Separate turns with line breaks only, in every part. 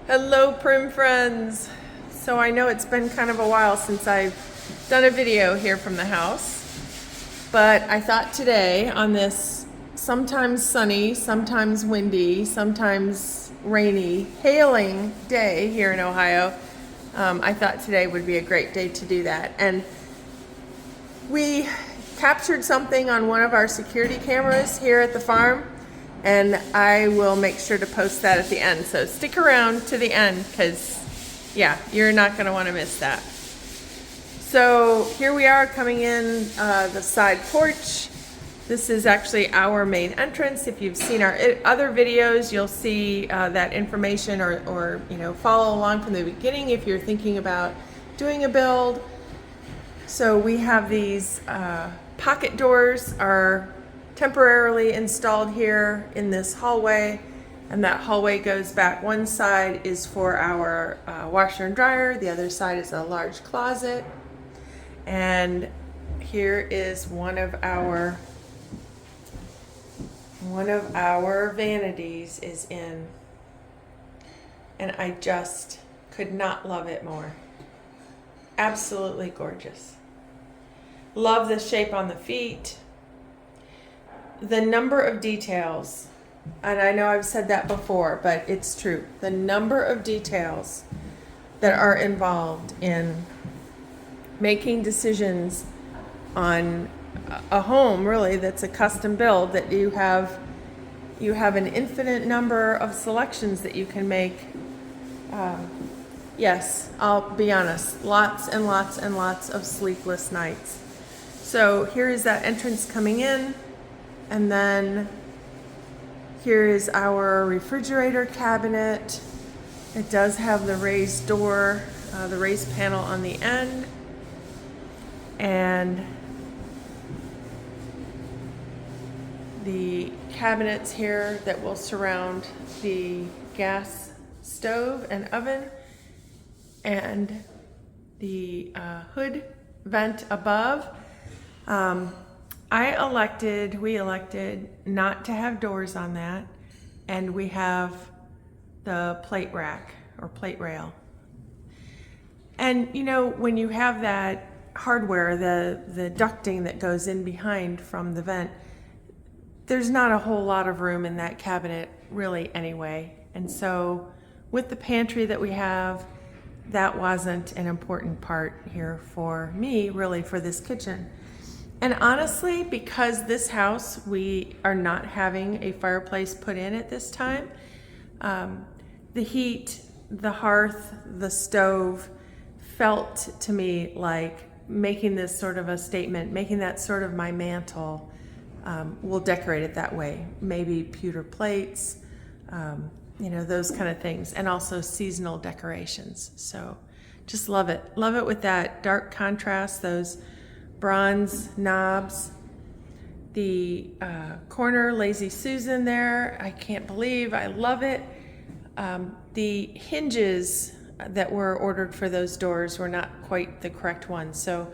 Hello, Prim friends. So I know it's been kind of a while since I've done a video here from the house, but I thought today on this sometimes sunny, sometimes windy, sometimes rainy, hailing day here in Ohio, I thought today would be a great day to do that. And we captured something on one of our security cameras here at the farm, and I will make sure to post that at the end. So stick around to the end because, yeah, you're not going to want to miss that. So here we are coming in the side porch. This is actually our main entrance. If you've seen our other videos, you'll see that information, or follow along from the beginning if you're thinking about doing a build. So we have these pocket doors are temporarily installed here in this hallway, and that hallway goes back. One side is for our washer and dryer, the other side is a large closet, and here is one of our vanities is in, and I just could not love it more. Absolutely gorgeous. Love the shape on the feet. The number of details, and I know I've said that before, but it's true. The number of details that are involved in making decisions on a home, really, that's a custom build, that you have an infinite number of selections that you can make. Yes, I'll be honest, lots and lots and lots of sleepless nights. So here is that entrance coming in. And then here is our refrigerator cabinet. It does have the raised door, the raised panel on the end. And the cabinets here that will surround the gas stove and oven. And the hood vent above. We elected not to have doors on that, and we have the plate rack or plate rail. And when you have that hardware, the ducting that goes in behind from the vent, there's not a whole lot of room in that cabinet really anyway. And so with the pantry that we have, that wasn't an important part here for me, really, for this kitchen. And honestly, because this house, we are not having a fireplace put in at this time, the heat, the hearth, the stove felt to me like making this sort of a statement, making that sort of my mantle. We'll decorate it that way. Maybe pewter plates, those kind of things, and also seasonal decorations. So just love it. Love it with that dark contrast, those bronze knobs. The corner Lazy Susan there, I can't believe, I love it. The hinges that were ordered for those doors were not quite the correct ones, so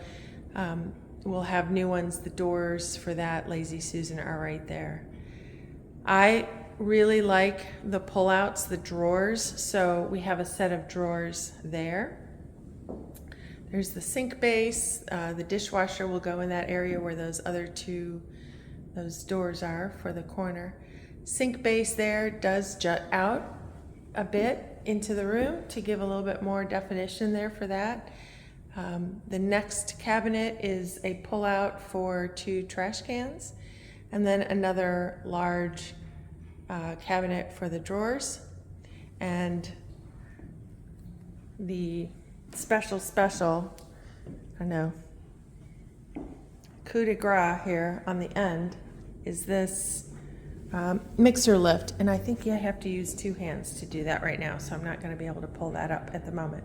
we'll have new ones. The doors for that Lazy Susan are right there. I really like the pullouts, the drawers, so we have a set of drawers there. There's the sink base. The dishwasher will go in that area where those doors are for the corner. Sink base there does jut out a bit into the room to give a little bit more definition there for that. The next cabinet is a pullout for 2 trash cans, and then another large cabinet for the drawers, and the special, I know, coup de grace here on the end is this mixer lift, and I think you have to use 2 hands to do that right now, so I'm not going to be able to pull that up at the moment.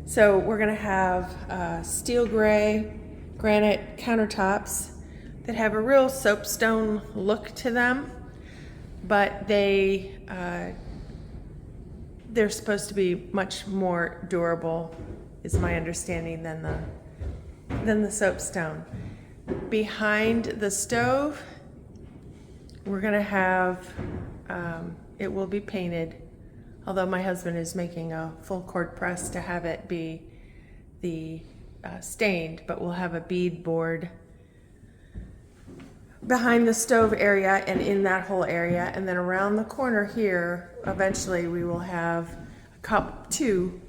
So we're going to have steel gray granite countertops that have a real soapstone look to them, but they're supposed to be much more durable, is my understanding, than the soapstone. Behind the stove, we're gonna have, it will be painted although my husband is making a full cord press to have it be the stained, but we'll have a bead board behind the stove area and in that whole area, and then around the corner here eventually we will have two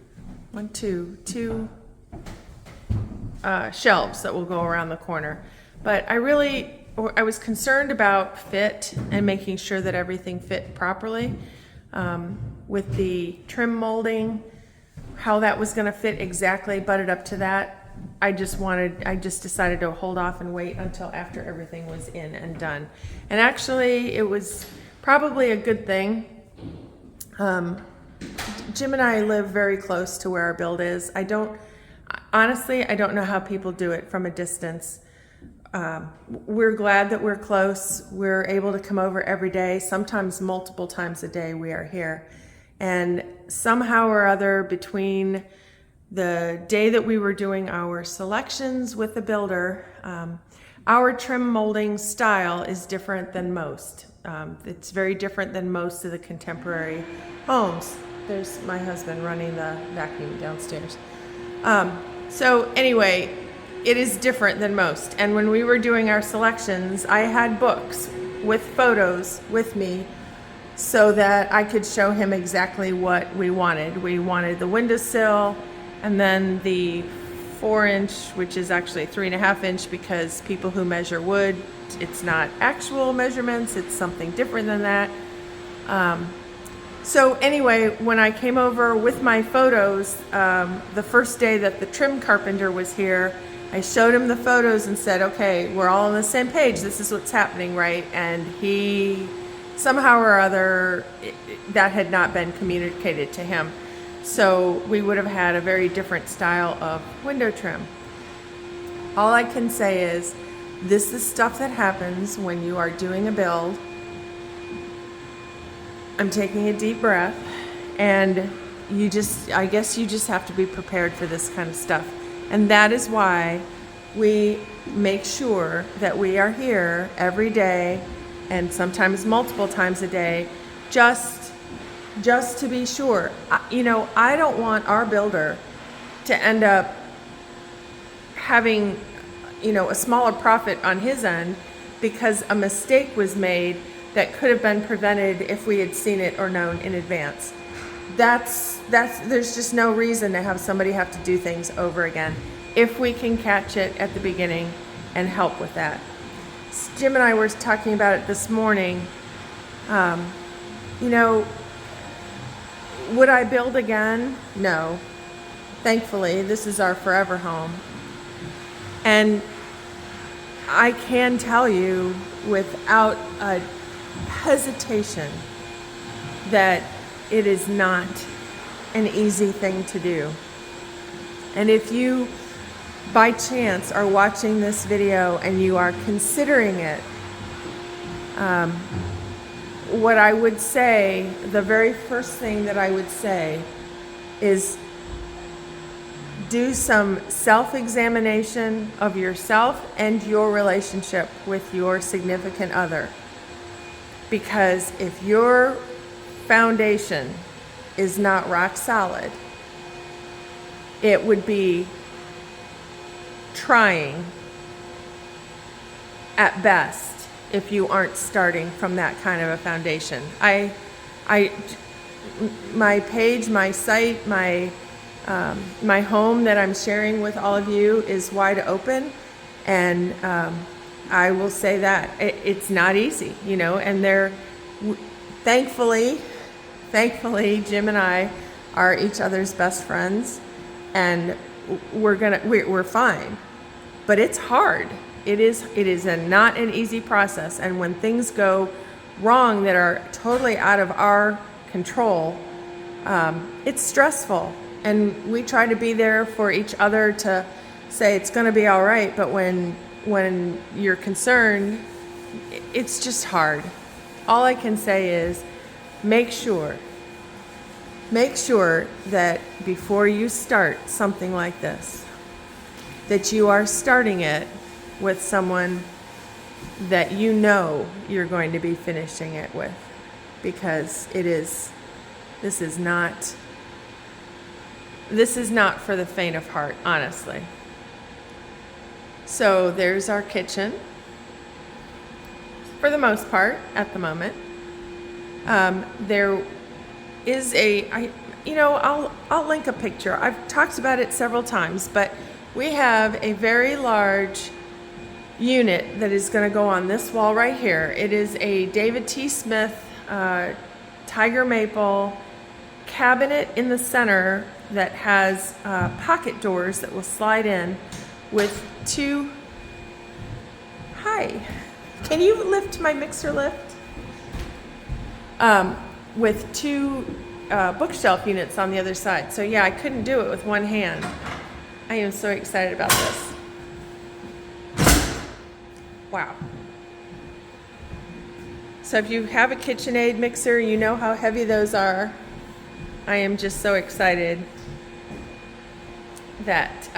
shelves that will go around the corner. But I was concerned about fit and making sure that everything fit properly with the trim molding, how that was going to fit exactly butted up to that. I just decided to hold off and wait until after everything was in and done. And actually it was probably a good thing. Jim and I live very close to where our build is. Honestly, I don't know how people do it from a distance. We're glad that we're close. We're able to come over every day, sometimes multiple times a day we are here. And somehow or other, between the day that we were doing our selections with the builder, our trim molding style is different than most. It's very different than most of the contemporary homes. There's my husband running the vacuum downstairs. So anyway, it is different than most. And when we were doing our selections, I had books with photos with me so that I could show him exactly what we wanted. We wanted the windowsill, and then the 4-inch, which is actually 3.5-inch, because people who measure wood, it's not actual measurements, it's something different than that. So anyway, when I came over with my photos, the first day that the trim carpenter was here, I showed him the photos and said, okay, we're all on the same page, this is what's happening, right? And he, somehow or other, that had not been communicated to him. So we would have had a very different style of window trim. All I can say is, this is stuff that happens when you are doing a build. I'm taking a deep breath, and I guess you just have to be prepared for this kind of stuff. And that is why we make sure that we are here every day, and sometimes multiple times a day, just to be sure. I don't want our builder to end up having, a smaller profit on his end because a mistake was made that could have been prevented if we had seen it or known in advance. There's just no reason to have somebody have to do things over again if we can catch it at the beginning and help with that. Jim and I were talking about it this morning. Would I build again? No. Thankfully, this is our forever home. And I can tell you without a hesitation that it is not an easy thing to do. And if you, by chance, are watching this video and you are considering it, what I would say, the very first thing that I would say is do some self-examination of yourself and your relationship with your significant other. Because if your foundation is not rock solid, it would be trying at best if you aren't starting from that kind of a foundation. My page, my site, my home that I'm sharing with all of you is wide open, and I will say that it's not easy, and thankfully Jim and I are each other's best friends, and we're fine, but it's hard. It is not an easy process, and when things go wrong that are totally out of our control, it's stressful, and we try to be there for each other to say it's going to be all right, but when you're concerned, it's just hard. All I can say is make sure that before you start something like this, that you are starting it with someone that you're going to be finishing it with, because it is This is not for the faint of heart, honestly. So there's our kitchen, for the most part, at the moment. There is I'll link a picture. I've talked about it several times, but we have a very large unit that is going to go on this wall right here. It is a David T. Smith tiger maple cabinet in the center that has pocket doors that will slide in with two. Hi, can you lift my mixer lift? With two bookshelf units on the other side. So yeah, I couldn't do it with one hand. I am so excited about this. Wow. So if you have a KitchenAid mixer, you know how heavy those are. I am just so excited that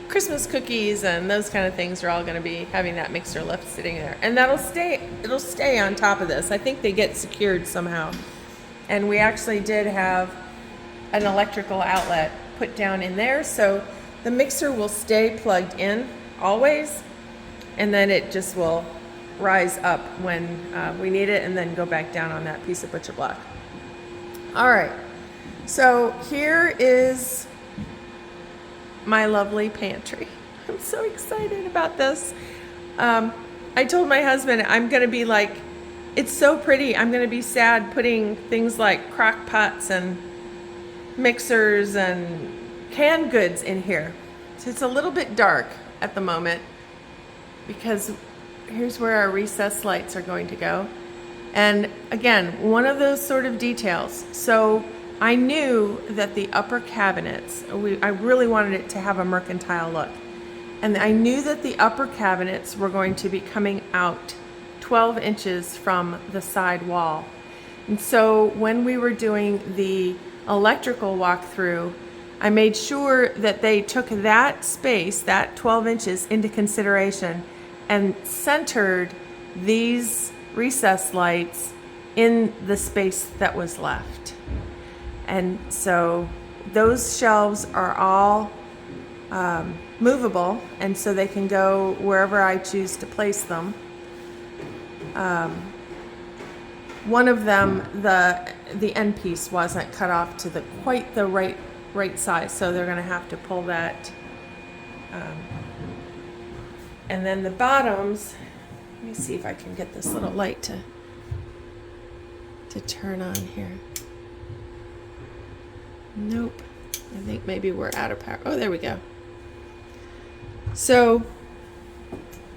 Christmas cookies and those kind of things are all going to be having that mixer lift sitting there. And it'll stay on top of this. I think they get secured somehow. And we actually did have an electrical outlet put down in there, so the mixer will stay plugged in always, and then it just will rise up when we need it and then go back down on that piece of butcher block. All right, so here is my lovely pantry. I'm so excited about this. I told my husband I'm gonna be like, it's so pretty, I'm gonna be sad putting things like crock pots and mixers and canned goods in here. So it's a little bit dark at the moment because here's where our recessed lights are going to go. And again, one of those sort of details. So I knew that the upper cabinets, I really wanted it to have a mercantile look. And I knew that the upper cabinets were going to be coming out 12 inches from the side wall. And so when we were doing the electrical walkthrough, I made sure that they took that space, that 12 inches, into consideration and centered these recessed lights in the space that was left. And so those shelves are all movable, and so they can go wherever I choose to place them. One of them, the end piece wasn't cut off to quite the right size, so they're going to have to pull that. And then the bottoms, let me see if I can get this little light to turn on here. Nope, I think maybe we're out of power. Oh, there we go. So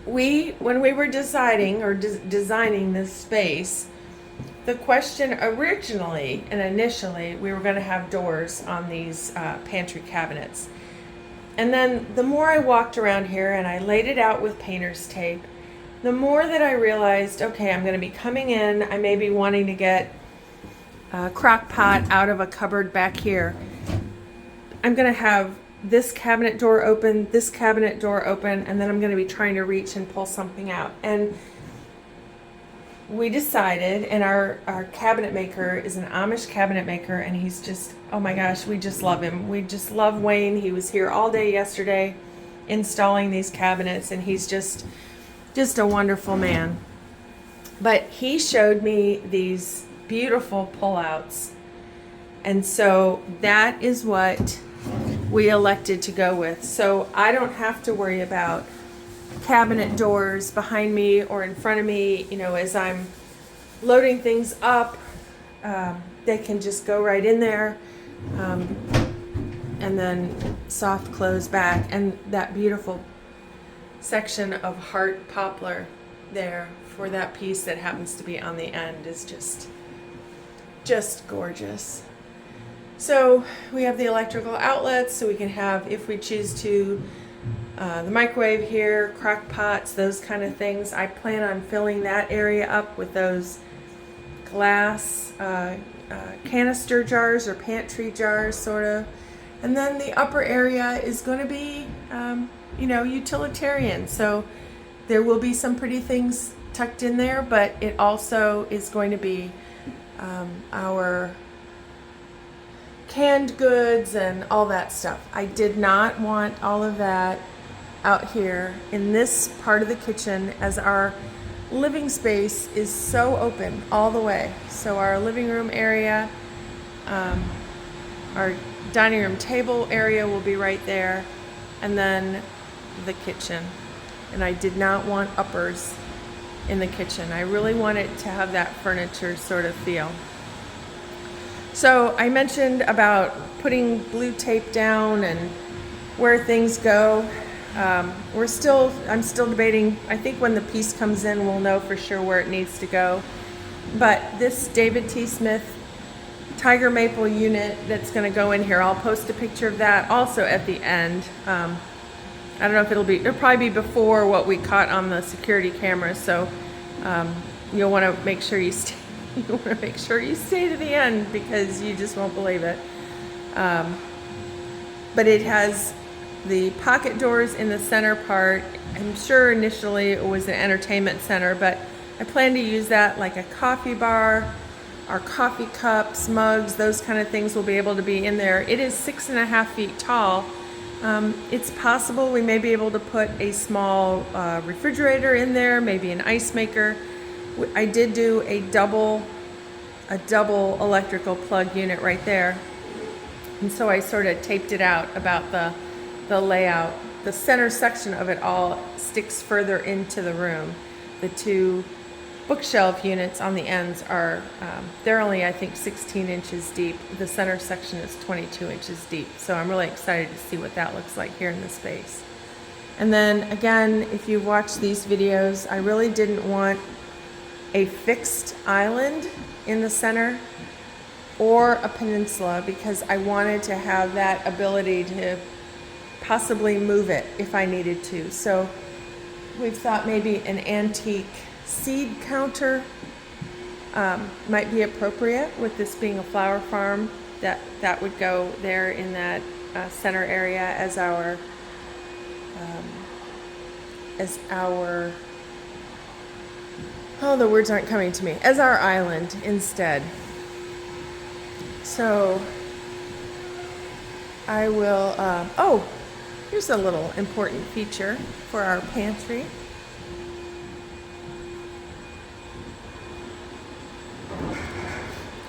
when we were deciding or designing this space, the question originally and initially, we were going to have doors on these pantry cabinets. And then the more I walked around here and I laid it out with painter's tape, the more that I realized, okay, I'm going to be coming in, I may be wanting to get a crock pot out of a cupboard back here. I'm going to have this cabinet door open, this cabinet door open, and then I'm going to be trying to reach and pull something out. And we decided, and our cabinet maker is an Amish cabinet maker, and he's just, oh my gosh, we just love him. We just love Wayne. He was here all day yesterday installing these cabinets, and he's just a wonderful man. But he showed me these beautiful pullouts, and so that is what we elected to go with. So I don't have to worry about cabinet doors behind me or in front of me, as I'm loading things up. They can just go right in there, and then soft close back. And that beautiful section of heart poplar there for that piece that happens to be on the end is just gorgeous. So we have the electrical outlets, so we can have, if we choose to, the microwave here, crock pots, those kind of things. I plan on filling that area up with those glass canister jars or pantry jars, sort of. And then the upper area is going to be, utilitarian. So there will be some pretty things tucked in there, but it also is going to be our canned goods and all that stuff. I did not want all of that out here in this part of the kitchen, as our living space is so open all the way. So our living room area, our dining room table area will be right there, and then the kitchen. And I did not want uppers in the kitchen. I really wanted to have that furniture sort of feel. So I mentioned about putting blue tape down and where things go. I'm still debating. I think when the piece comes in, we'll know for sure where it needs to go. But this David T. Smith tiger maple unit that's going to go in here, I'll post a picture of that also at the end. I don't know if it'll probably be before what we caught on the security cameras. So you'll want to make sure you stay. You want to make sure you stay to the end, because you just won't believe it. But it has the pocket doors in the center part. I'm sure initially it was an entertainment center, but I plan to use that like a coffee bar. Our coffee cups, mugs, those kind of things will be able to be in there. It is 6.5 feet tall. It's possible we may be able to put a small refrigerator in there, maybe an ice maker. I did do a double electrical plug unit right there, and so I sort of taped it out about the layout. The center section of it all sticks further into the room. The two bookshelf units on the ends are they're only, I think, 16 inches deep. The center section is 22 inches deep, so I'm really excited to see what that looks like here in the space. And then again, if you watch these videos, I really didn't want a fixed island in the center or a peninsula, because I wanted to have that ability to possibly move it if I needed to. So we've thought maybe an antique seed counter might be appropriate, with this being a flower farm. That would go there in that center area as our oh, the words aren't coming to me. As our island instead. So I will, oh, here's a little important feature for our pantry.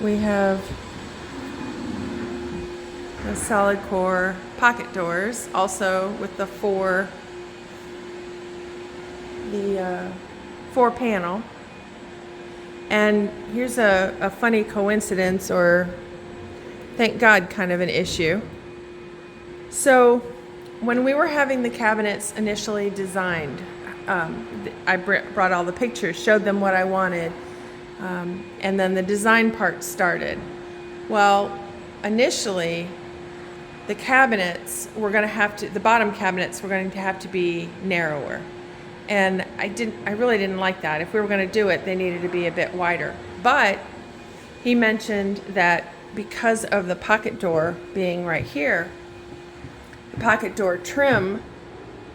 We have the solid core pocket doors, also with the four panel. And here's a funny coincidence, or thank God kind of an issue. So when we were having the cabinets initially designed, I brought all the pictures, showed them what I wanted, and then the design part started. Well, initially the cabinets were going to have to, the bottom cabinets were going to have to be narrower. And I really didn't like that. If we were going to do it, they needed to be a bit wider. But he mentioned that because of the pocket door being right here, the pocket door trim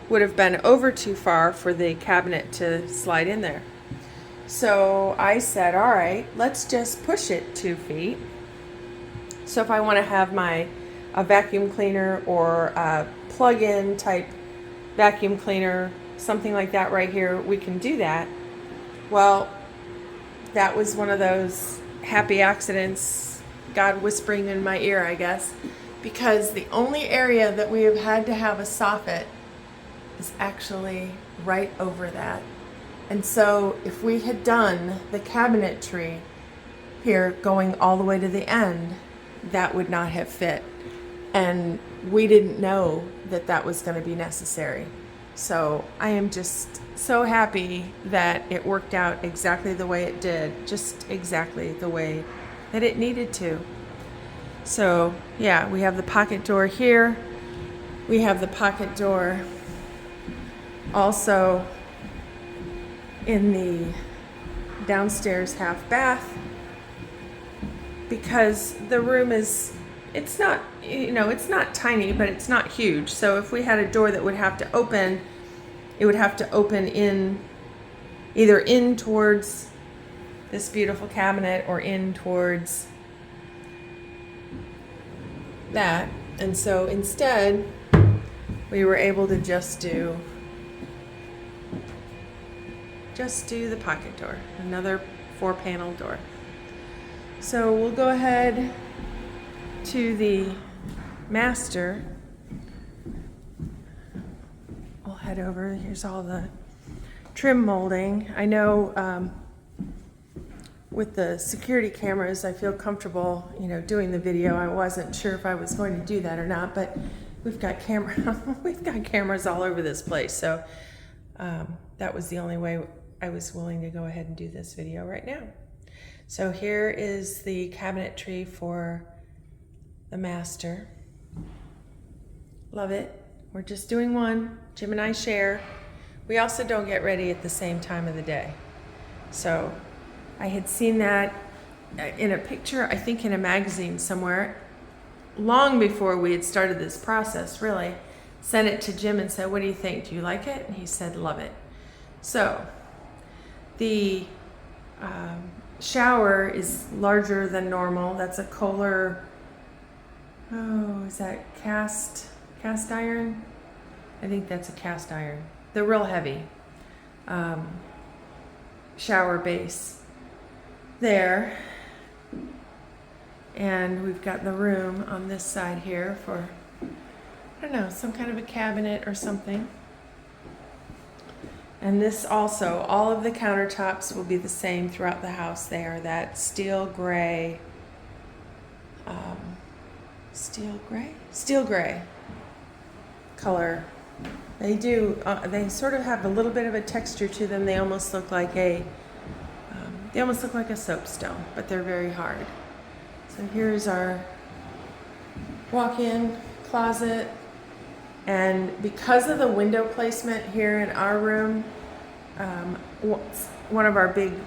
would have been over too far for the cabinet to slide in there. So I said, all right, let's just push it 2 feet. So if I want to have a vacuum cleaner or a plug-in type vacuum cleaner, something like that right here, we can do that. Well, that was one of those happy accidents, God whispering in my ear, I guess, because the only area that we have had to have a soffit is actually right over that. And so if we had done the cabinetry here going all the way to the end, that would not have fit. And we didn't know that that was going to be necessary. So I am just so happy that it worked out exactly the way it did, just exactly the way that it needed to. So yeah, we have the pocket door here. We have the pocket door also in the downstairs half bath, because the room is, it's not, it's not tiny, but it's not huge. So if we had a door that would have to open, it would have to open in, either in towards this beautiful cabinet or in towards that. And so instead, we were able to just do the pocket door, another 4-panel door. So we'll go ahead to the master. We'll head over. Here's all the trim molding. I know with the security cameras, I feel comfortable, doing the video. I wasn't sure if I was going to do that or not, but we've got cameras all over this place. So that was the only way I was willing to go ahead and do this video right now. So here is the cabinetry for the master. Love it. We're just doing one. Jim and I share. We also don't get ready at the same time of the day. So I had seen that in a picture, I think in a magazine somewhere, long before we had started this process, really. Sent it to Jim and said, what do you think? Do you like it? And he said, love it. So the shower is larger than normal. That's a Kohler, is that cast iron? I think that's a cast iron. They're real heavy. Shower base there. And we've got the room on this side here for, I don't know, some kind of a cabinet or something. And this also, all of the countertops will be the same throughout the house. They are that steel gray color. They sort of have a little bit of a texture to them. They almost look like a soapstone, but they're very hard. So here's our walk-in closet. And because of the window placement here in our room,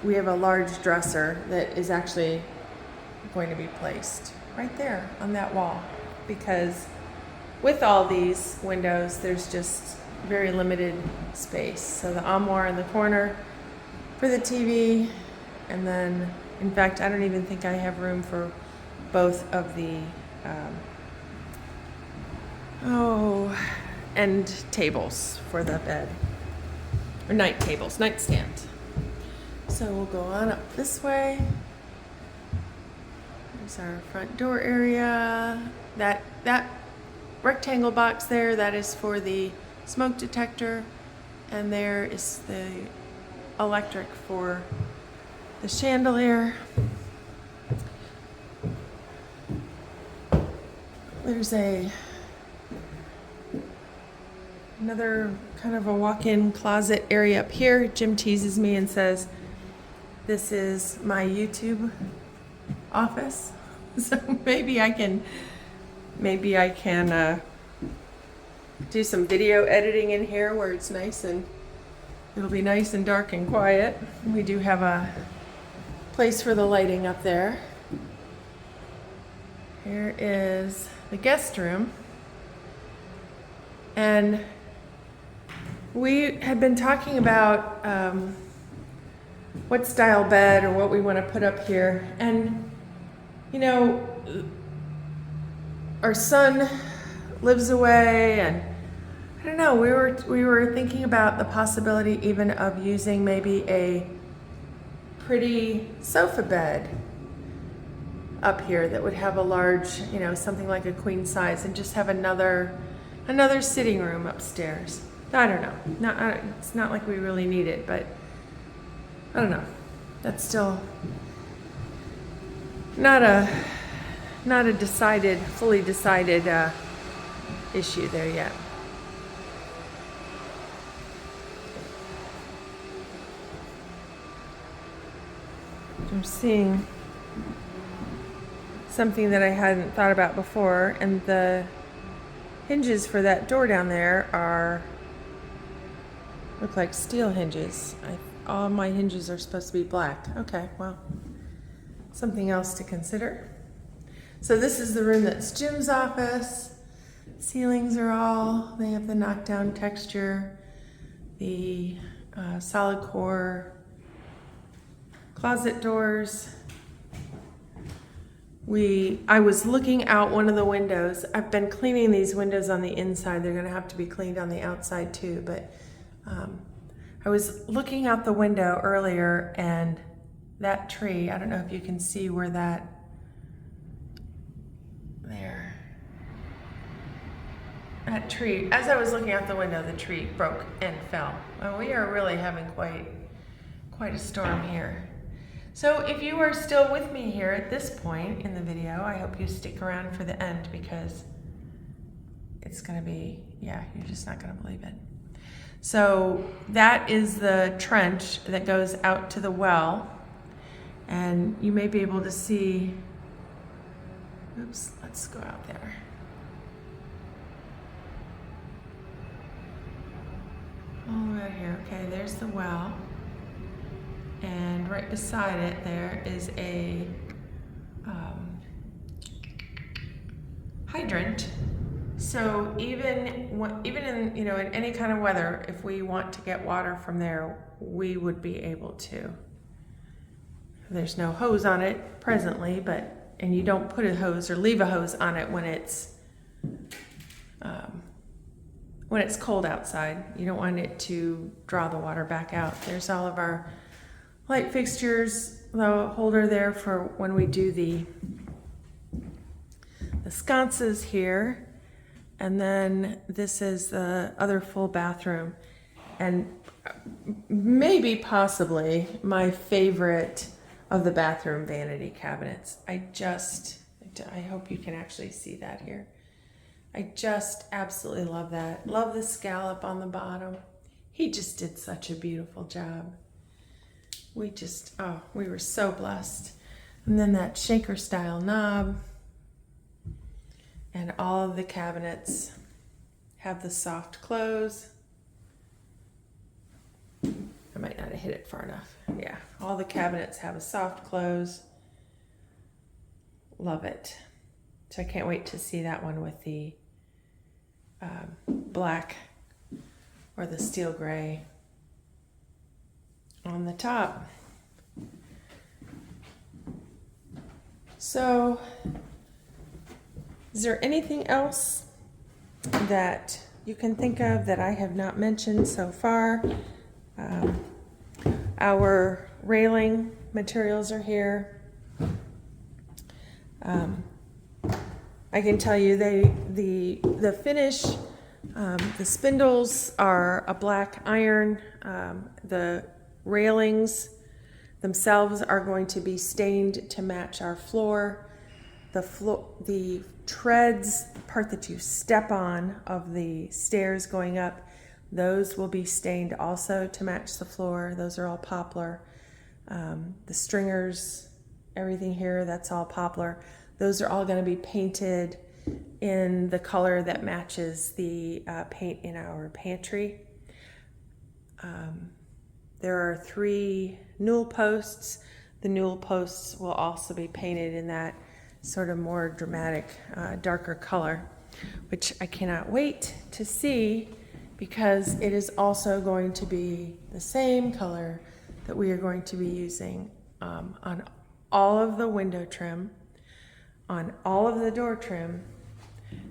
we have a large dresser that is actually going to be placed right there on that wall, because with all these windows, there's just very limited space. So the armoire in the corner for the TV, and then, in fact, I don't even think I have room for both of the end tables for the bed, or nightstand. So we'll go on up this way. There's our front door area. That rectangle box there, that is for the smoke detector, and there is the electric for the chandelier. There's another kind of a walk-in closet area up here. Jim teases me and says, this is my YouTube office. So maybe I can do some video editing in here where it's it'll be nice and dark and quiet. We do have a place for the lighting up there. Here is the guest room. And we had been talking about what style bed or what we want to put up here. And, our son lives away, and I don't know, we were thinking about the possibility even of using maybe a pretty sofa bed up here that would have a large, something like a queen size, and just have another sitting room upstairs. I don't know. It's not like we really need it, but I don't know. That's still not a fully decided issue there yet. I'm seeing something that I hadn't thought about before, and the hinges for that door down there look like steel hinges. All my hinges are supposed to be black. Okay, well, something else to consider. So this is the room that's Jim's office. Ceilings they have the knockdown texture, the solid core closet doors I was looking out one of the windows. I've been cleaning these windows on the inside. They're gonna have to be cleaned on the outside too, but I was looking out the window earlier, and that tree, I don't know if you can see where there. That tree, as I was looking out the window, the tree broke and fell. Well, we are really having quite a storm here. So if you are still with me here at this point in the video, I hope you stick around for the end, because it's gonna be, yeah, you're just not gonna believe it. So that is the trench that goes out to the well, and you may be able to see, oops, let's go out there. All the way out here, okay, there's the well. And right beside it there is a hydrant. So even in, you know, in any kind of weather, if we want to get water from there, we would be able to. There's no hose on it presently, and you don't put a hose or leave a hose on it when it's cold outside. You don't want it to draw the water back out. There's all of our light fixtures, the holder there for when we do the sconces here. And then this is the other full bathroom. And maybe possibly my favorite of the bathroom vanity cabinets. I hope you can actually see that here. I just absolutely love that. Love the scallop on the bottom. He just did such a beautiful job. We were so blessed. And then that shaker style knob, and all of the cabinets have the soft close. I might not have hit it far enough. Yeah, all the cabinets have a soft close. Love it. So I can't wait to see that one with the black or the steel gray on the top. So, is there anything else that you can think of that I have not mentioned so far? Our railing materials are here. I can tell you the finish, the spindles are a black iron. The railings themselves are going to be stained to match our floor. The treads, the part that you step on of the stairs going up, those will be stained also to match the floor. Those are all poplar. The stringers, everything here, that's all poplar. Those are all going to be painted in the color that matches the paint in our pantry. There are 3 newel posts. The newel posts will also be painted in that sort of more dramatic, darker color, which I cannot wait to see, because it is also going to be the same color that we are going to be using on all of the window trim, on all of the door trim,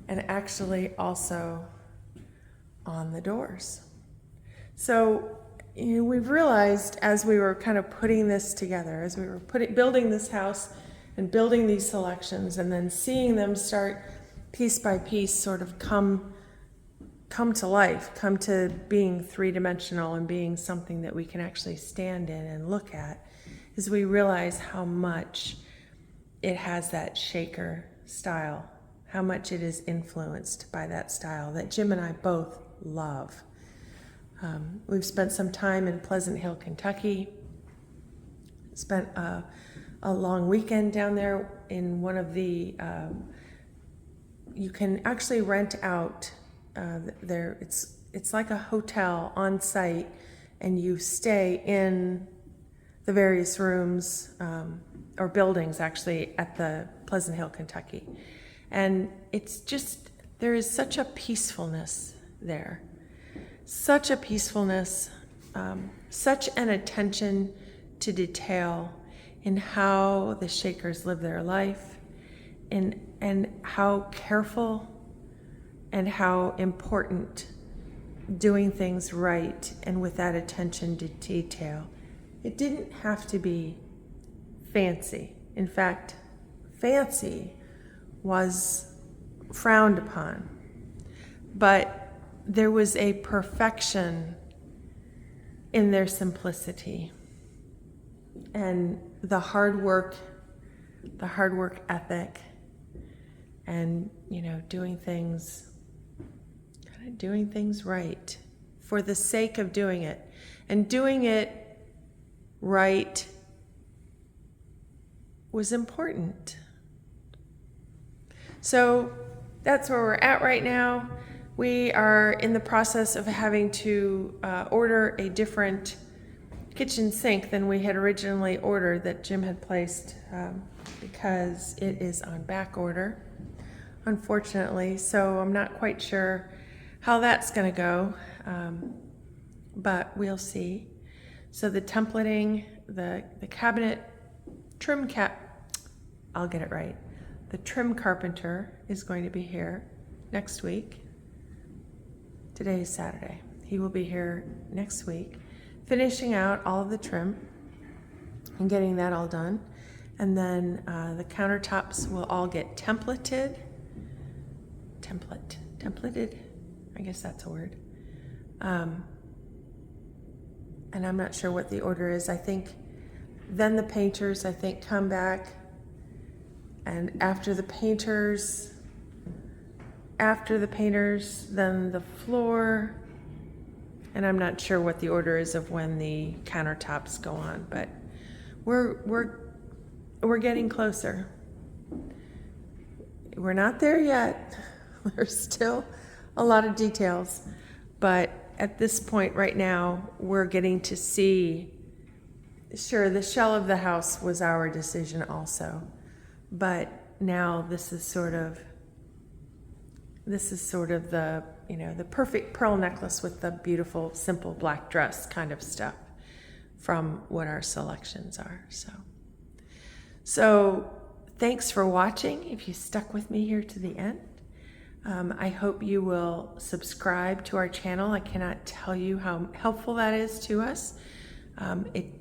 and actually also on the doors. So, you know, we've realized as we were kind of putting this together, as we were building this house and building these selections, and then seeing them start piece by piece sort of come to life, come to being 3-dimensional and being something that we can actually stand in and look at, is we realize how much it has that shaker style, how much it is influenced by that style that Jim and I both love. We've spent some time in Pleasant Hill, Kentucky, spent a long weekend down there in one of the, you can actually rent out there, it's like a hotel on site, and you stay in the various rooms or buildings actually at the Pleasant Hill, Kentucky. And it's just, there is such a peacefulness there. Such a peacefulness, such an attention to detail in how the Shakers live their life, and how careful and how important doing things right and with that attention to detail. It didn't have to be fancy. In fact, fancy was frowned upon. But there was a perfection in their simplicity and the hard work ethic, and doing things right for the sake of doing it, and doing it right was important. So that's where we're at right now. We are in the process of having to order a different kitchen sink than we had originally ordered that Jim had placed because it is on back order, unfortunately. So I'm not quite sure how that's going to go, but we'll see. So the templating, the cabinet trim I'll get it right. The trim carpenter is going to be here next week. Today is Saturday. He will be here next week, finishing out all of the trim and getting that all done. And then the countertops will all get templated. I guess that's a word. And I'm not sure what the order is. I think then the painters, come back. And after the painters, then the floor, and I'm not sure what the order is of when the countertops go on, but we're getting closer. We're not there yet. There's still a lot of details, but at this point right now, we're getting to see. Sure, the shell of the house was our decision also, but now this is sort of the the perfect pearl necklace with the beautiful simple black dress kind of stuff from what our selections are. So thanks for watching. If you stuck with me here to the end, I hope you will subscribe to our channel. I cannot tell you how helpful that is to us.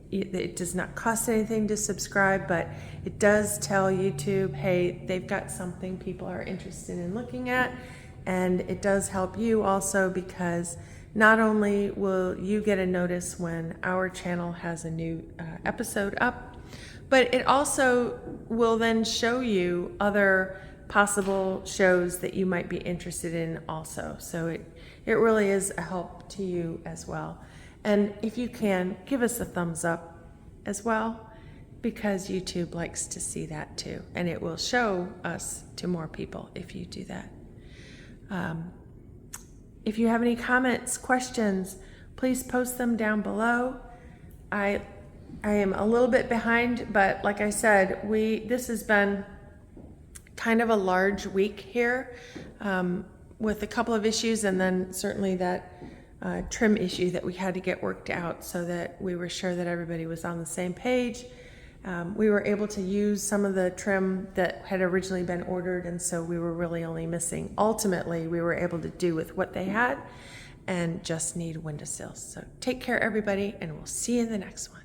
It does not cost anything to subscribe, but it does tell YouTube, hey, they've got something people are interested in looking at. And it does help you also, because not only will you get a notice when our channel has a new episode up, but it also will then show you other possible shows that you might be interested in also. So it really is a help to you as well. And if you can, give us a thumbs up as well, because YouTube likes to see that too. And it will show us to more people if you do that. If you have any comments, questions, please post them down below. I am a little bit behind, but like I said, this has been kind of a large week here with a couple of issues, and then certainly that trim issue that we had to get worked out so that we were sure that everybody was on the same page. We were able to use some of the trim that had originally been ordered, and so we were really only missing. Ultimately, we were able to do with what they had and just need windowsills. So take care, everybody, and we'll see you in the next one.